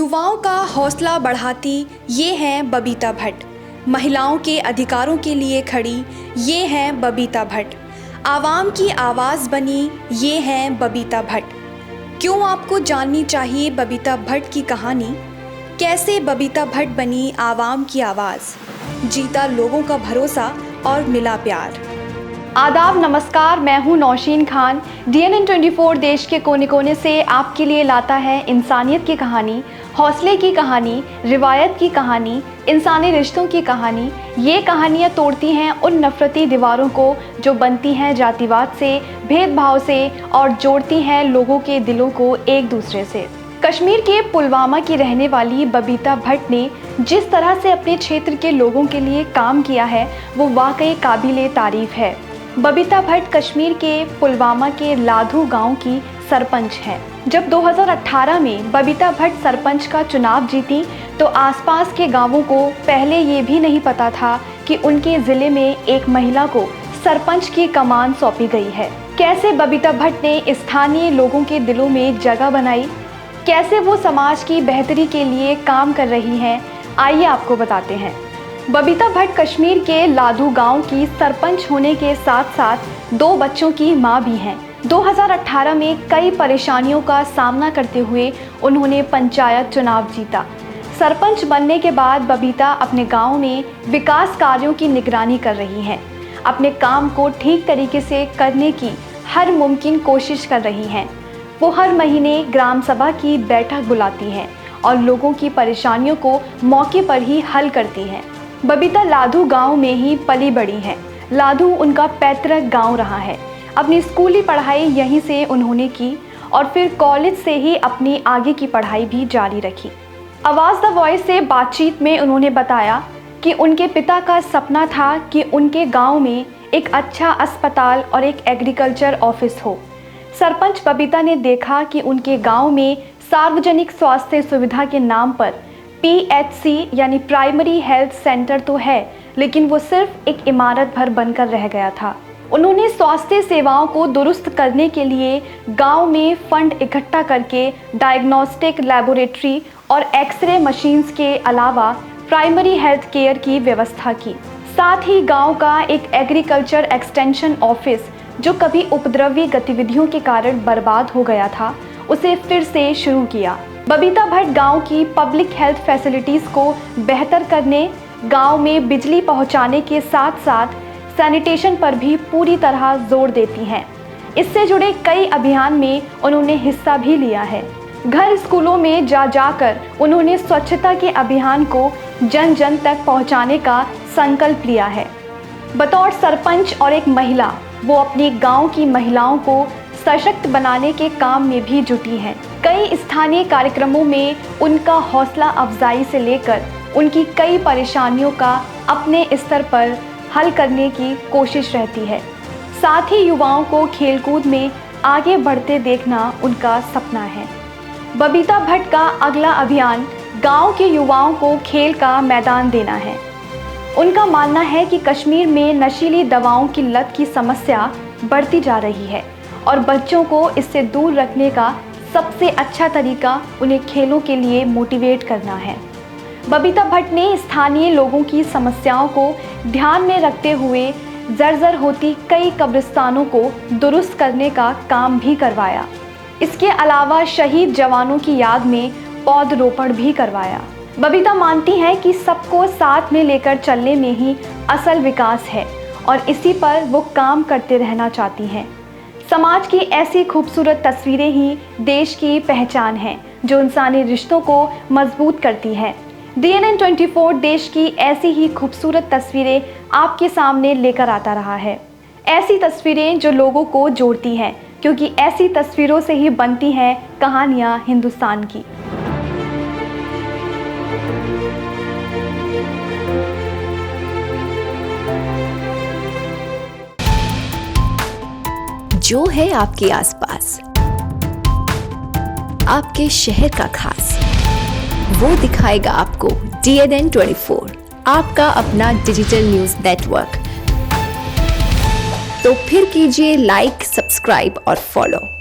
युवाओं का हौसला बढ़ाती ये हैं बबीता भट्ट। महिलाओं के अधिकारों के लिए खड़ी ये हैं बबीता भट्ट। आवाम की आवाज़ बनी ये हैं बबीता भट्ट। क्यों आपको जाननी चाहिए बबीता भट्ट की कहानी। कैसे बबीता भट्ट बनी आवाम की आवाज़, जीता लोगों का भरोसा और मिला प्यार। आदाब, नमस्कार। मैं हूं नौशीन खान। DNN 24 देश के कोने कोने से आपके लिए लाता है इंसानियत की कहानी, हौसले की कहानी, रिवायत की कहानी, इंसानी रिश्तों की कहानी। ये कहानियाँ तोड़ती हैं उन नफरती दीवारों को जो बनती हैं जातिवाद से, भेदभाव से, और जोड़ती हैं लोगों के दिलों को एक दूसरे से। कश्मीर के पुलवामा की रहने वाली बबीता भट्ट ने जिस तरह से अपने क्षेत्र के लोगों के लिए काम किया है वो वाकई काबिले तारीफ है। बबीता भट्ट कश्मीर के पुलवामा के लाधू गांव की सरपंच हैं। जब 2018 में बबीता भट्ट सरपंच का चुनाव जीती तो आसपास के गांवों को पहले ये भी नहीं पता था कि उनके ज़िले में एक महिला को सरपंच की कमान सौंपी गई है। कैसे बबीता भट्ट ने स्थानीय लोगों के दिलों में जगह बनाई, कैसे वो समाज की बेहतरी के लिए काम कर रही हैं, आइए आपको बताते हैं। बबीता भट्ट कश्मीर के लाधू गांव की सरपंच होने के साथ साथ 2 बच्चों की मां भी हैं। 2018 में कई परेशानियों का सामना करते हुए उन्होंने पंचायत चुनाव जीता। सरपंच बनने के बाद बबीता अपने गांव में विकास कार्यों की निगरानी कर रही हैं। अपने काम को ठीक तरीके से करने की हर मुमकिन कोशिश कर रही हैं। वो हर महीने ग्राम सभा की बैठक बुलाती हैं और लोगों की परेशानियों को मौके पर ही हल करती हैं। बबीता लाधू गांव में ही पली बड़ी हैं। लाधू उनका पैतृक गांव रहा है। अपनी स्कूली पढ़ाई यहीं से उन्होंने की और फिर कॉलेज से ही अपनी आगे की पढ़ाई भी जारी रखी। आवाज़ द वॉइस से बातचीत में उन्होंने बताया कि उनके पिता का सपना था कि उनके गांव में एक अच्छा अस्पताल और एक एग्रीकल्चर ऑफिस हो। सरपंच बबीता ने देखा कि उनके गांव में सार्वजनिक स्वास्थ्य सुविधा के नाम पर PHC यानी प्राइमरी हेल्थ सेंटर तो है, लेकिन वो सिर्फ एक इमारत भर बनकर रह गया था। उन्होंने स्वास्थ्य सेवाओं को दुरुस्त करने के लिए गांव में फंड इकट्ठा करके डायग्नोस्टिक लैबोरेटरी और एक्सरे मशीन्स के अलावा प्राइमरी हेल्थ केयर की व्यवस्था की। साथ ही गांव का एक एग्रीकल्चर एक्सटेंशन ऑफिस जो कभी उपद्रवी गतिविधियों के कारण बर्बाद हो गया था, उसे फिर से शुरू किया। बबीता भट्ट गांव की पब्लिक हेल्थ फैसिलिटीज़ को बेहतर करने, गांव में बिजली पहुंचाने के साथ साथ सैनिटेशन पर भी पूरी तरह जोर देती हैं। इससे जुड़े कई अभियान में उन्होंने हिस्सा भी लिया है। घर स्कूलों में जाकर उन्होंने स्वच्छता के अभियान को जन जन तक पहुंचाने का संकल्प लिया है। बतौर सरपंच और एक महिला वो अपने गांव की महिलाओं को सशक्त बनाने के काम में भी जुटी हैं। कई स्थानीय कार्यक्रमों में उनका हौसला अफजाई से लेकर उनकी कई परेशानियों का अपने स्तर पर हल करने की कोशिश रहती है। साथ ही युवाओं को खेलकूद में आगे बढ़ते देखना उनका सपना है। बबीता भट्ट का अगला अभियान गांव के युवाओं को खेल का मैदान देना है। उनका मानना है कि कश्मीर में नशीली दवाओं की लत की समस्या बढ़ती जा रही है और बच्चों को इससे दूर रखने का सबसे अच्छा तरीका उन्हें खेलों के लिए मोटिवेट करना है। बबीता भट्ट ने स्थानीय लोगों की समस्याओं को ध्यान में रखते हुए जर्जर होती कई कब्रिस्तानों को दुरुस्त करने का काम भी करवाया। इसके अलावा शहीद जवानों की याद में पौधरोपण भी करवाया। बबीता मानती हैं कि सबको साथ में लेकर चलने में ही असल विकास है और इसी पर वो काम करते रहना चाहती हैं। समाज की ऐसी खूबसूरत तस्वीरें ही देश की पहचान हैं जो इंसानी रिश्तों को मजबूत करती हैं। DNN 24 देश की ऐसी ही खूबसूरत तस्वीरें आपके सामने लेकर आता रहा है। ऐसी तस्वीरें जो लोगों को जोड़ती हैं, क्योंकि ऐसी तस्वीरों से ही बनती हैं कहानियाँ हिंदुस्तान की। जो है आपके आसपास, आपके शहर का खास, वो दिखाएगा आपको DNN 24, आपका अपना डिजिटल न्यूज नेटवर्क। तो फिर कीजिए लाइक, सब्सक्राइब और फॉलो।